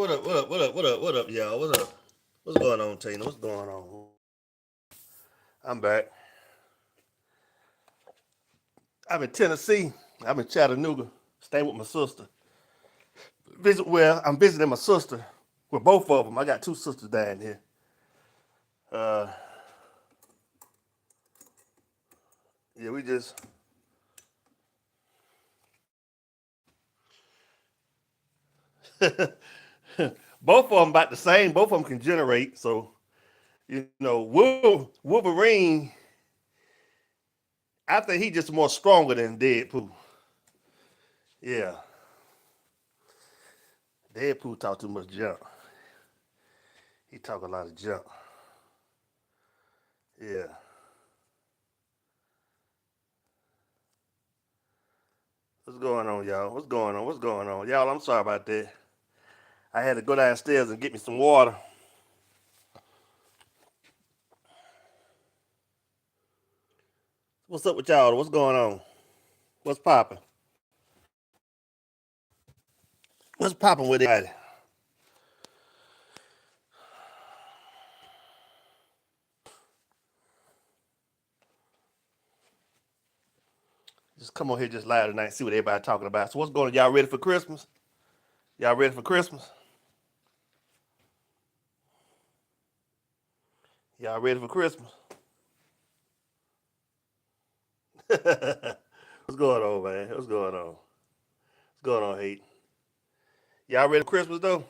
What up? What up? What up? What up? What up, y'all? What up? What's going on, Tina? What's going on? I'm back. I'm in Tennessee. I'm in Chattanooga, staying with my sister. I'm visiting my sister with both of them. I got two sisters down here. Uh, yeah, we just both of them about the same. Both of them can generate. So Wolverine. I think he just more stronger than Deadpool. Yeah, Deadpool talk too much junk. He talk a lot of junk. Yeah. What's going on, y'all? What's going on? What's going on? Y'all, I'm sorry about that. I had to go downstairs and get me some water. What's up with y'all? What's going on? What's popping? What's popping with everybody? Just come on here just live tonight and see what everybody talking about. So what's going on? Y'all ready for Christmas? Y'all ready for Christmas? Y'all ready for Christmas? What's going on, man? What's going on? What's going on, hate? Y'all ready for Christmas though?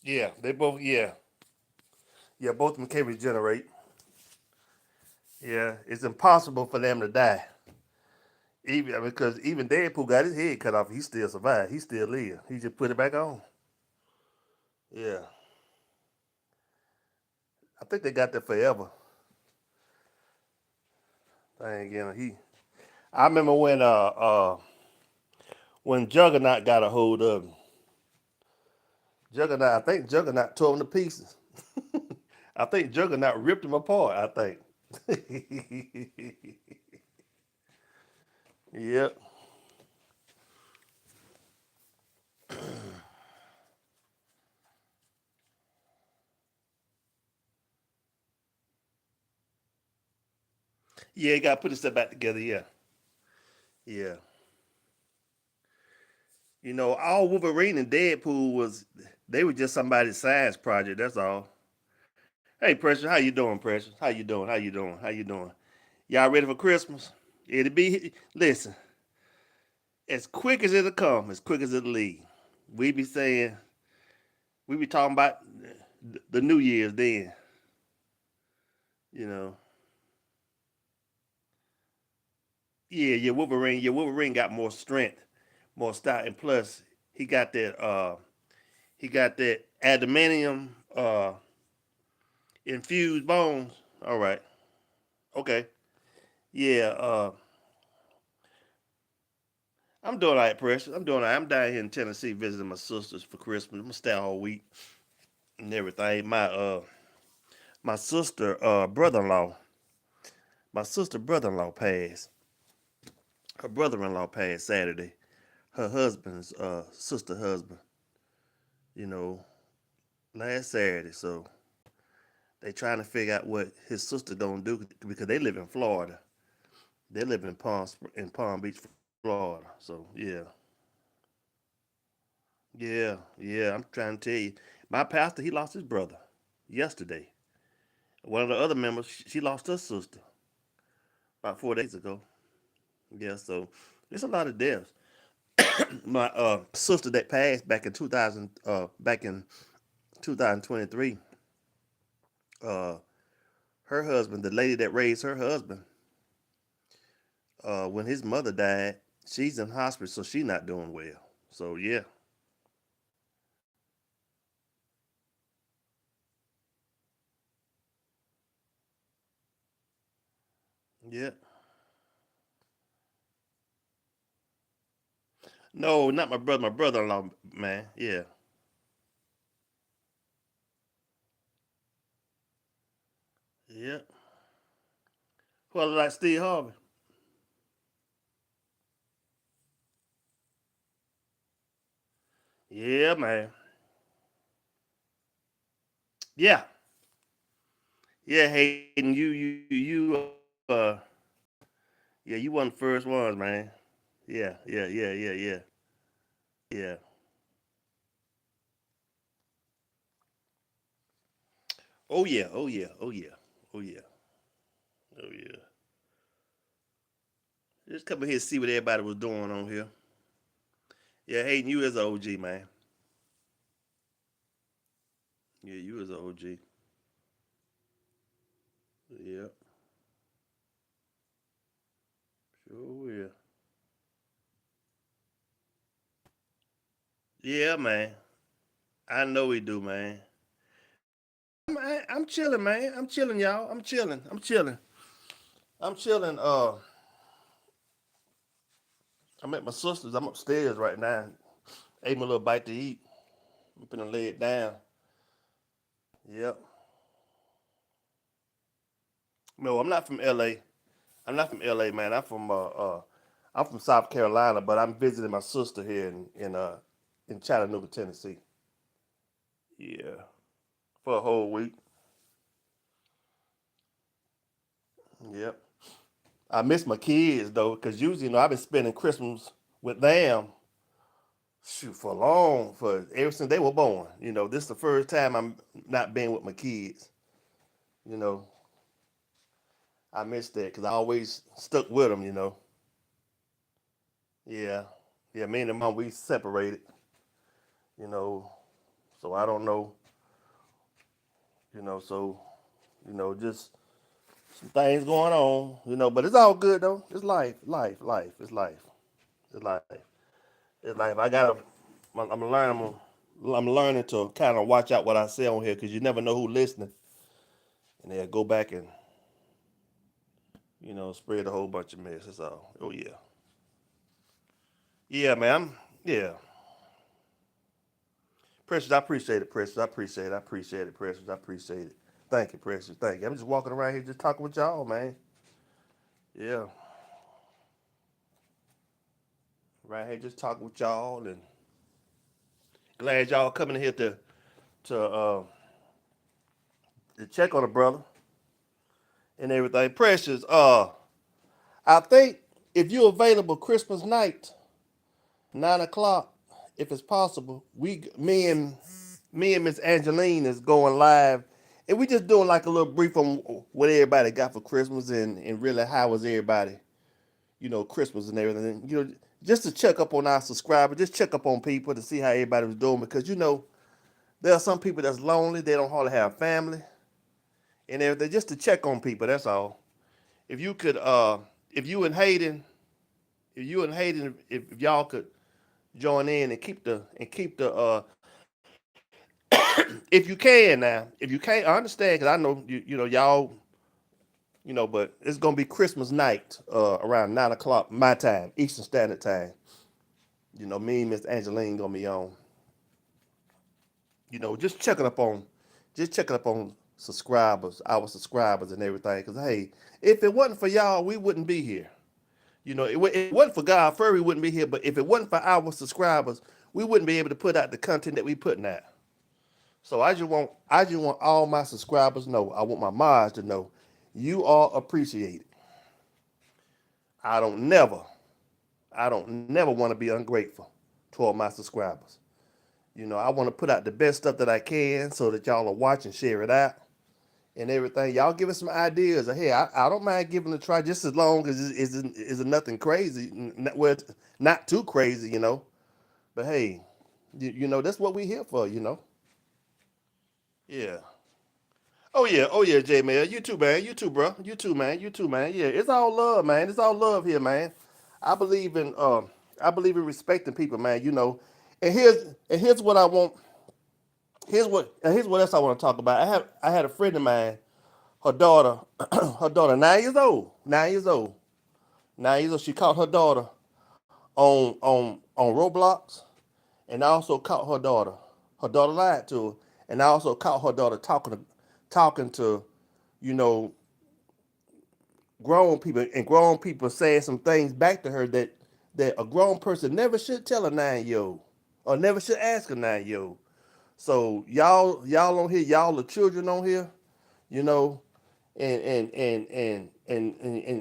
Yeah, they both. Yeah, yeah, both of them can regenerate. Yeah, it's impossible for them to die. Even because even Deadpool got his head cut off, he still survived. He still live. He just put it back on. Yeah, I think they got that forever. Thing, he. I remember when Juggernaut got a hold of him. Juggernaut, I think Juggernaut tore him to pieces. I think Juggernaut ripped him apart. I think. Yep. Yeah, he got to put himself back together. Yeah, yeah. All Wolverine and Deadpool they were just somebody's science project. That's all. Hey, Precious, how you doing, Precious? How you doing? How you doing? How you doing? Y'all ready for Christmas? It'll be. Listen, as quick as it'll come, as quick as it'll leave. We be saying, we be talking about the New Year's then. You know. Yeah, Wolverine got more strength, more style, and plus he got that adamantium infused bones. All right. Okay. Yeah, I'm doing all right, Precious. I'm doing all right. I'm down here in Tennessee visiting my sisters for Christmas. I'm gonna stay all week and everything. My sister brother-in-law passed. Her brother-in-law passed Saturday. Her husband's sister husband, you know, last Saturday. So they trying to figure out what his sister gonna do because they live in Florida. They live in Palm Beach, Florida. So yeah. I'm trying to tell you, my pastor he lost his brother yesterday. One of the other members she lost her sister about 4 days ago. Yeah, so it's a lot of deaths. My sister that passed back in 2023. Uh, her husband, the lady that raised her husband, when his mother died, she's in hospice, so she's not doing well. So yeah, yeah. No, not my brother. My brother-in-law, man. Yeah, yeah. Well, like Steve Harvey. Yeah, man. Yeah, yeah, Hayden, yeah, you won the first ones, man. Yeah. Yeah. Oh yeah, oh yeah, oh yeah, oh yeah, oh yeah. Just come in here and see what everybody was doing on here. Yeah, Hayden, you is an OG, man. Yeah, you is an OG. Yeah, sure will. Yeah, man. I know we do, man. I'm chilling, man. I'm chilling, y'all. I'm chilling. I'm chilling. I'm chilling. I'm at my sister's. I'm upstairs right now. Ate my little bite to eat. I'm finna lay it down. Yep. No, I'm not from LA. I'm not from LA, man. I'm from South Carolina, but I'm visiting my sister here in Chattanooga, Tennessee. Yeah, for a whole week. Yep. I miss my kids though, cause usually I've been spending Christmas with them. Shoot, for ever since they were born. This is the first time I'm not being with my kids. You know, I miss that because I always stuck with them. Yeah, yeah. Me and the mom we separated. You know, so I don't know. So just some things going on. But it's all good though. It's life. It's life. It's life. It's life. I'm learning to kind of watch out what I say on here because you never know who's listening, and they'll go back and spread a whole bunch of mess. That's all. Oh yeah, yeah, man. Yeah, Precious. I appreciate it, Precious. I appreciate it. I appreciate it, Precious. I appreciate it. Thank you, Precious. Thank you. I'm just walking around here just talking with y'all, man. Yeah, right here just talking with y'all, and glad y'all coming here to check on the brother and everything. Precious. I think if you're available Christmas night, 9 o'clock, if it's possible, me and Miss Angeline is going live, and we just doing like a little brief on what everybody got for Christmas and really how was everybody, Christmas and everything. Just to check up on our subscribers, just check up on people to see how everybody was doing because there are some people that's lonely, they don't hardly have family and everything. Just to check on people, that's all. If you could, if you and Hayden, if y'all could join in and keep the if you can now. If you can't, I understand because I know y'all, but it's gonna be Christmas night around 9 o'clock my time, Eastern Standard Time. Me and Miss Angeline gonna be on. Just checking up on subscribers, our subscribers and everything. Cause hey, if it wasn't for y'all, we wouldn't be here. It wasn't for God, Furry wouldn't be here. But if it wasn't for our subscribers, we wouldn't be able to put out the content that we putting out. So I just want all my subscribers to know. I want my mods to know you are appreciated. I don't never, I don't never want to be ungrateful toward my subscribers. I want to put out the best stuff that I can so that y'all are watching, share it out and everything. Y'all give us some ideas. Hey, I don't mind giving it a try just as long as it's nothing crazy. Well, not too crazy. But hey, that's what we here for. Yeah. Oh yeah, J man. You too, man. You too, bro. You too, man. You too, man. Yeah, it's all love, man. It's all love here, man. I believe in I believe in respecting people, man. And here's what I want. Here's what else I want to talk about. I had a friend of mine. Her daughter, her daughter, 9 years old. 9 years old. 9 years old. She caught her daughter on Roblox, and I also caught her daughter. Her daughter lied to her, and I also caught her daughter talking to you know grown people, and grown people saying some things back to her that a grown person never should tell a 9 year old. or never should ask a 9 year old. So y'all on here, y'all the children on here, you know, and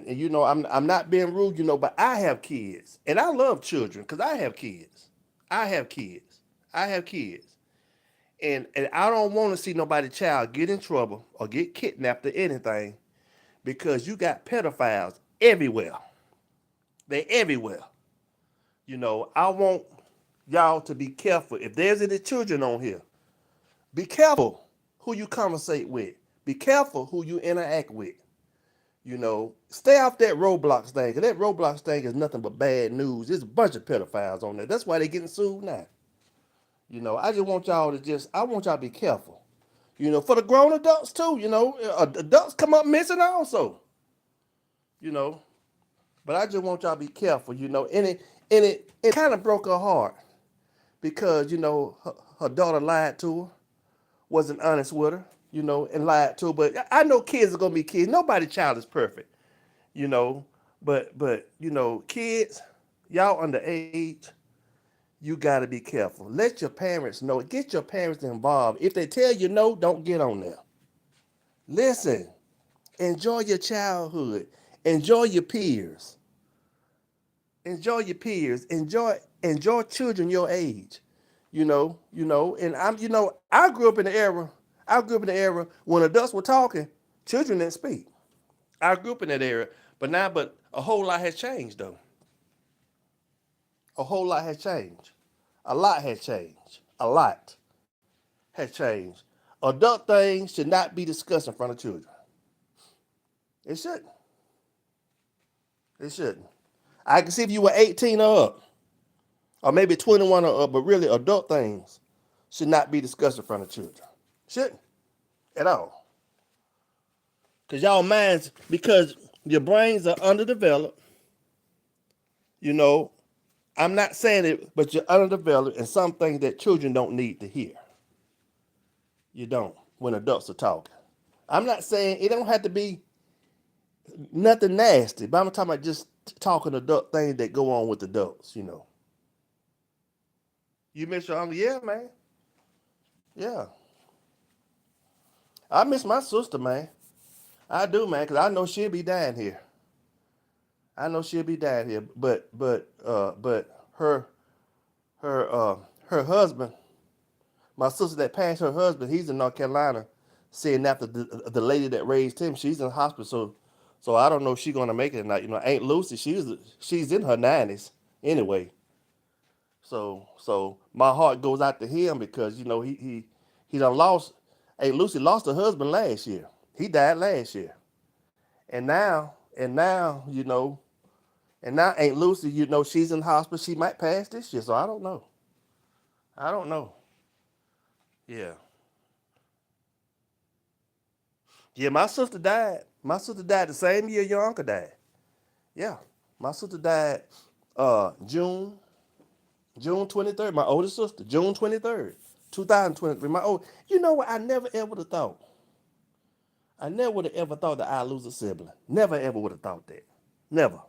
you know, I'm not being rude, you know, but I have kids and I love children because I have kids. I have kids. I have kids. And I don't want to see nobody child get in trouble or get kidnapped or anything because you got pedophiles everywhere. They're everywhere. You know, I want y'all to be careful. If there's any children on here, be careful who you conversate with. Be careful who you interact with. You know, stay off that Roblox thing. Cause that Roblox thing is nothing but bad news. There's a bunch of pedophiles on there. That's why they're getting sued now. You know, I just want y'all to I want y'all to be careful. You know, for the grown adults too. You know, adults come up missing also. You know, but I just want y'all to be careful. You know, and it kind of broke her heart because you know her daughter lied to her, wasn't honest with her. You know, and lied to her. But I know kids are gonna be kids. Nobody child is perfect. You know, but you know, kids, y'all underage, you got to be careful. Let your parents know. Get your parents involved. If they tell you no, don't get on there. Listen. Enjoy your childhood. Enjoy your peers. Enjoy your peers. Enjoy children your age. And I grew up in the era. I grew up in the era when adults were talking, children didn't speak. I grew up in that era, but a whole lot has changed though. A whole lot has changed. A lot has changed. A lot has changed. Adult things should not be discussed in front of children. It shouldn't. It shouldn't. I can see if you were 18 or up, or maybe 21 or up, but really adult things should not be discussed in front of children. Shouldn't at all. Because your brains are underdeveloped. You know, I'm not saying it, but you're underdeveloped and some things that children don't need to hear. You don't when adults are talking. I'm not saying it don't have to be nothing nasty, but I'm talking about just talking adult things that go on with adults, you know. You miss your uncle? Yeah, man. Yeah. I miss my sister, man. I do, man, because I know she'll be dying here. I know she'll be dying here. But her her husband, my sister that passed, her husband, he's in North Carolina, saying after the lady that raised him, she's in the hospital. So I don't know if she's gonna make it or not. You know, Aunt Lucy, she's in her 90s anyway. So my heart goes out to him because you know he done lost. Aunt Lucy lost her husband last year. He died last year, and now and now Aunt Lucy, you know, she's in the hospital. She might pass this year. So I don't know. I don't know. Yeah. Yeah, my sister died. My sister died the same year your uncle died. Yeah. My sister died June 23rd. My oldest sister, June 23rd, 2023. You know what? I never ever would have thought. I never would have ever thought that I'd lose a sibling. Never ever would have thought that. Never.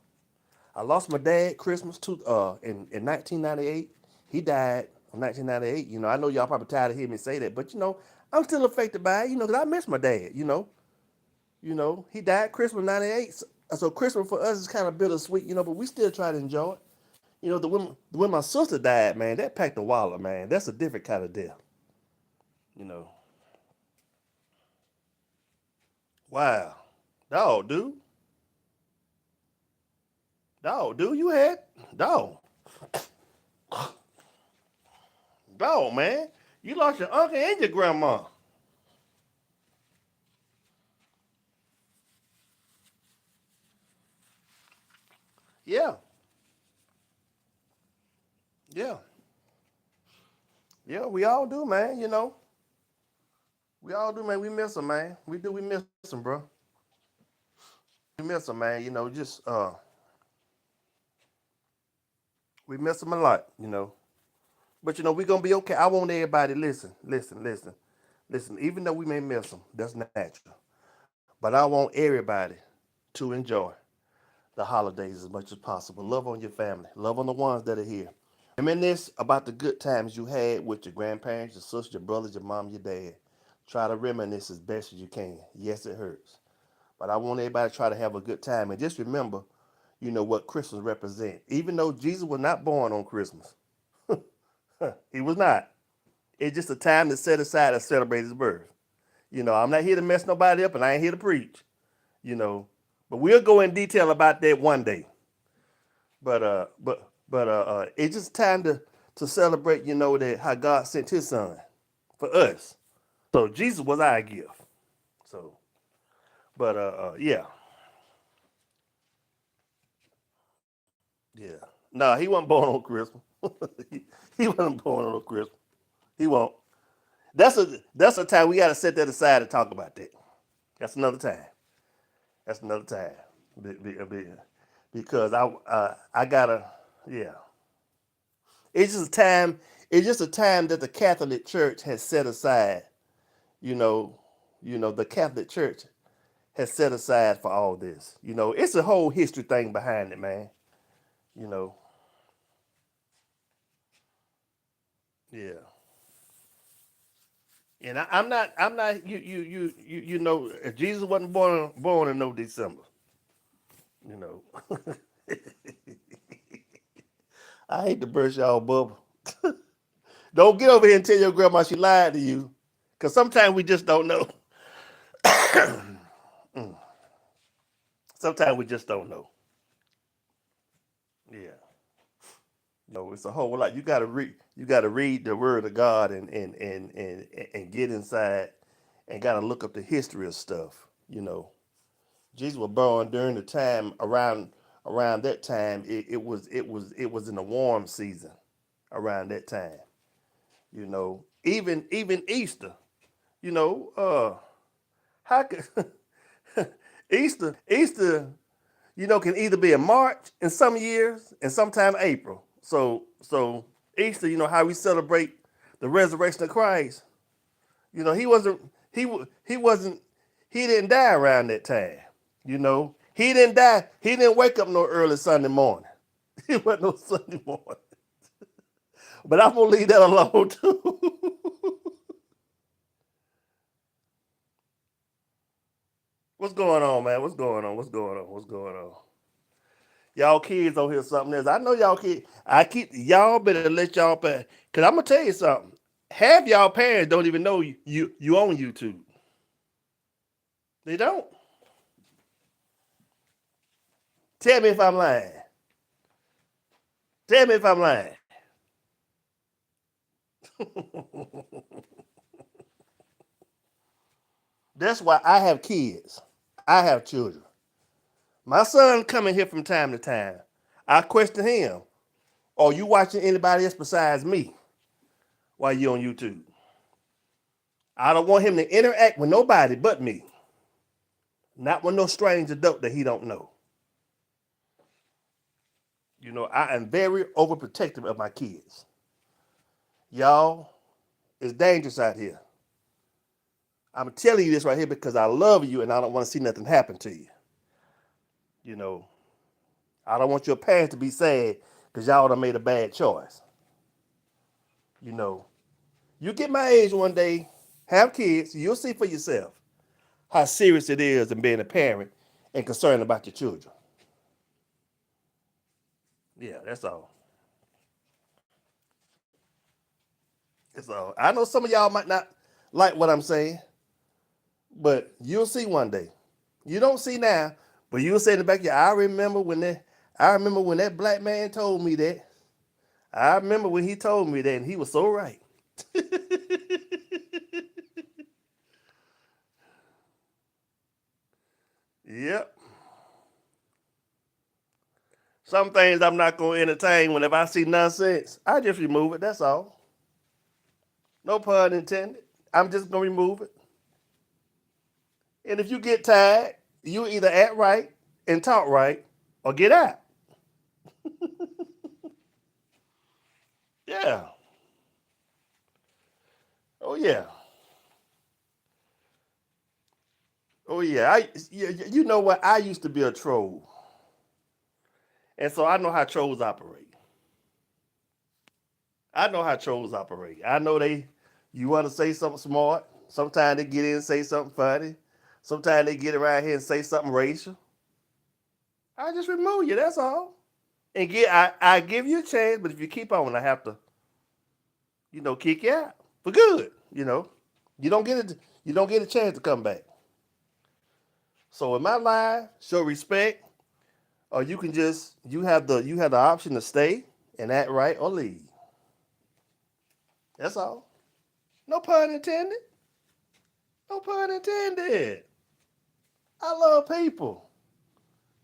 I lost my dad Christmas in 1998. He died in 1998. You know, I know y'all probably tired of hearing me say that, but you know, I'm still affected by it. You know, because I miss my dad. He died Christmas '98. So Christmas for us is kind of bittersweet, you know, but we still try to enjoy it. You know, when my sister died, man, that packed the wallet, man. That's a different kind of death. You know, wow, dog, dude, you had dog, dog, man, you lost your uncle and your grandma. Yeah, yeah, yeah. We all do, man. You know, we all do, man. We miss them, man. We do. We miss them, bro. We miss them, man. You know, just we miss them a lot. You know. But you know, we're gonna be okay. I want everybody listen. Even though we may miss them, that's natural. But I want everybody to enjoy the holidays as much as possible. Love on your family. Love on the ones that are here. Reminisce about the good times you had with your grandparents, your sister, your brothers, your mom, your dad. Try to reminisce as best as you can. Yes, it hurts. But I want everybody to try to have a good time. And just remember, what Christmas represents. Even though Jesus was not born on Christmas, he was not. It's just a time to set aside to celebrate his birth. I'm not here to mess nobody up and I ain't here to preach, you know. But we'll go in detail about that one day. But it's just time to celebrate, that how God sent his son for us. So Jesus was our gift. So yeah. Yeah. No, he wasn't born on Christmas. he wasn't born on Christmas. He won't. That's a time we got to set that aside and talk about that. That's another time. That's another time. Because I gotta, yeah. It's just a time. It's just a time that the Catholic Church has set aside. You know, the Catholic Church has set aside for all this. It's a whole history thing behind it, man. You know, yeah. And I'm not. If Jesus wasn't born in no December. You know, I hate to burst y'all bubble. Don't get over here and tell your grandma she lied to you, because sometimes we just don't know. Sometimes we just don't know. Yeah, it's a whole lot. You got to read. You got to read the Word of God and get inside and got to look up the history of stuff. Jesus was born during the time around that time. It was in the warm season around that time. Even Easter. You know, how could Easter can either be in March in some years and sometime April. So Easter, how we celebrate the resurrection of Christ. He wasn't he wasn't he didn't die around that time. He didn't die. He didn't wake up no early Sunday morning. It wasn't no Sunday morning. But I'm gonna leave that alone too. What's going on, man? What's going on? What's going on? What's going on? Y'all kids on here something else. I know y'all kids. I keep y'all better let y'all pay. Cause I'm gonna tell you something. Half y'all parents don't even know you on YouTube. They don't. Tell me if I'm lying. Tell me if I'm lying. That's why I have kids. I have children. My son coming here from time to time. I question him. Are you watching anybody else besides me while you on YouTube? I don't want him to interact with nobody but me. Not with no strange adult that he don't know. I am very overprotective of my kids. Y'all, it's dangerous out here. I'm telling you this right here because I love you and I don't want to see nothing happen to you. You know, I don't want your parents to be sad because y'all done made a bad choice. You know, you get my age one day, have kids, you'll see for yourself how serious it is in being a parent and concerned about your children. Yeah, that's all. That's all. I know some of y'all might not like what I'm saying, but you'll see one day. You don't see now, but you'll say in the back of your, I remember when that black man told me that. I remember when he told me that, and he was so right. Yep. Some things I'm not gonna entertain. Whenever I see nonsense, I just remove it. That's all. No pun intended. I'm just gonna remove it. And if you get tired, you either act right and talk right, or get out. Yeah. Oh yeah. Oh yeah. You know what? I used to be a troll, and so I know how trolls operate. I know how trolls operate. I know you want to say something smart. Sometimes they get in and say something funny. Sometimes they get around here and say something racial. I just remove you. That's all. And I give you a chance, but if you keep on, I have to, kick you out for good. You don't get it. You don't get a chance to come back. So in my life, show respect, or you can just you have the option to stay and act right or leave. That's all. No pun intended. No pun intended. I love people.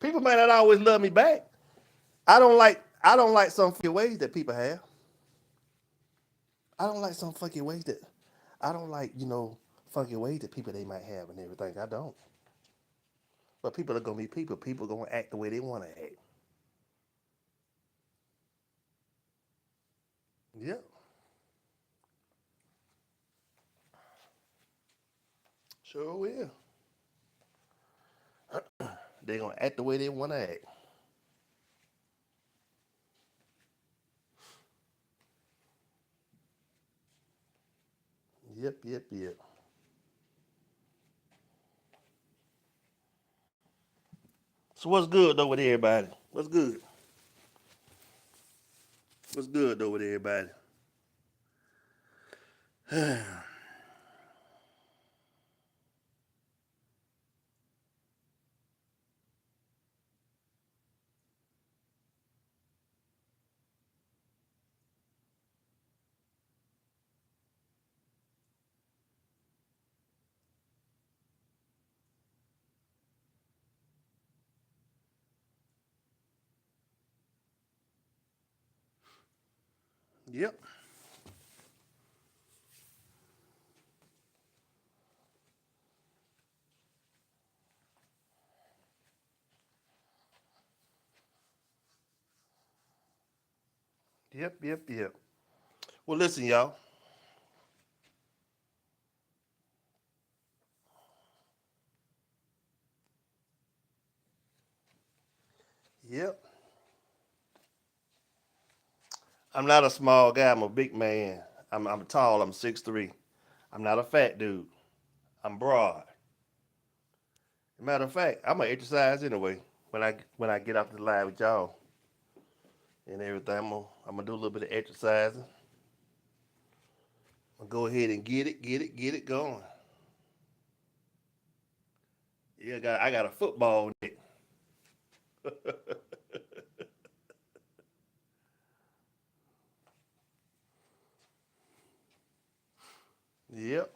People might not always love me back. I don't like some funky ways that people have. I don't like some funky ways that I don't like, funky ways that people they might have and everything. I don't. But people are gonna be people. People are gonna act the way they wanna act. Yeah. Sure will. They're gonna act the way they wanna act. Yep, yep, yep. So what's good though with everybody? What's good? What's good though with everybody? Yep. Yep, yep, yep. Well listen, y'all. Yep. I'm not a small guy, I'm a big man. I'm tall, I'm 6'3". I'm not a fat dude. I'm broad. Matter of fact, I'm gonna exercise anyway when I get off the line with y'all and everything. I'm gonna do a little bit of exercising. I'm gonna go ahead and get it going. Yeah, I got a football neck. Yep,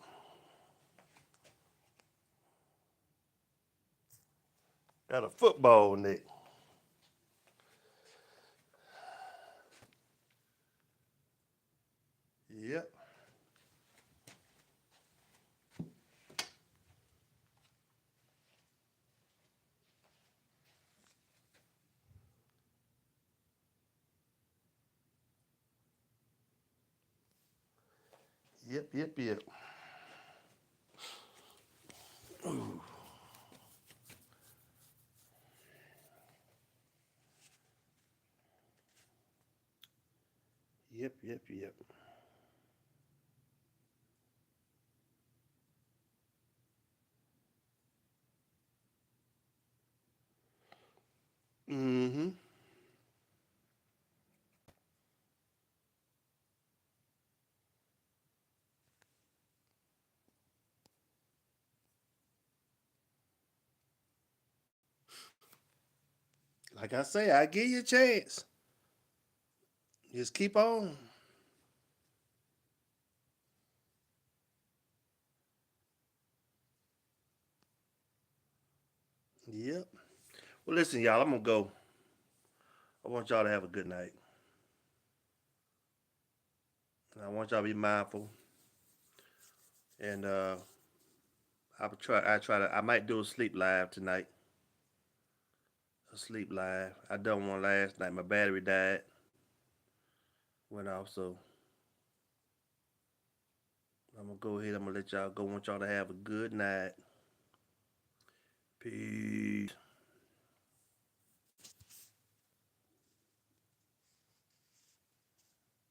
got a football neck. Yep, yep, yep, yep. Yep, yep, yep. Mm-hmm. Like I say, I give you a chance. Just keep on. Yep. Well, listen, y'all. I'm gonna go. I want y'all to have a good night. And I want y'all to be mindful. And I might do a sleep live tonight. A sleep live. I done one last night. My battery died. Went off. So I'm gonna go ahead. I'm gonna let y'all go. Want y'all to have a good night. Peace.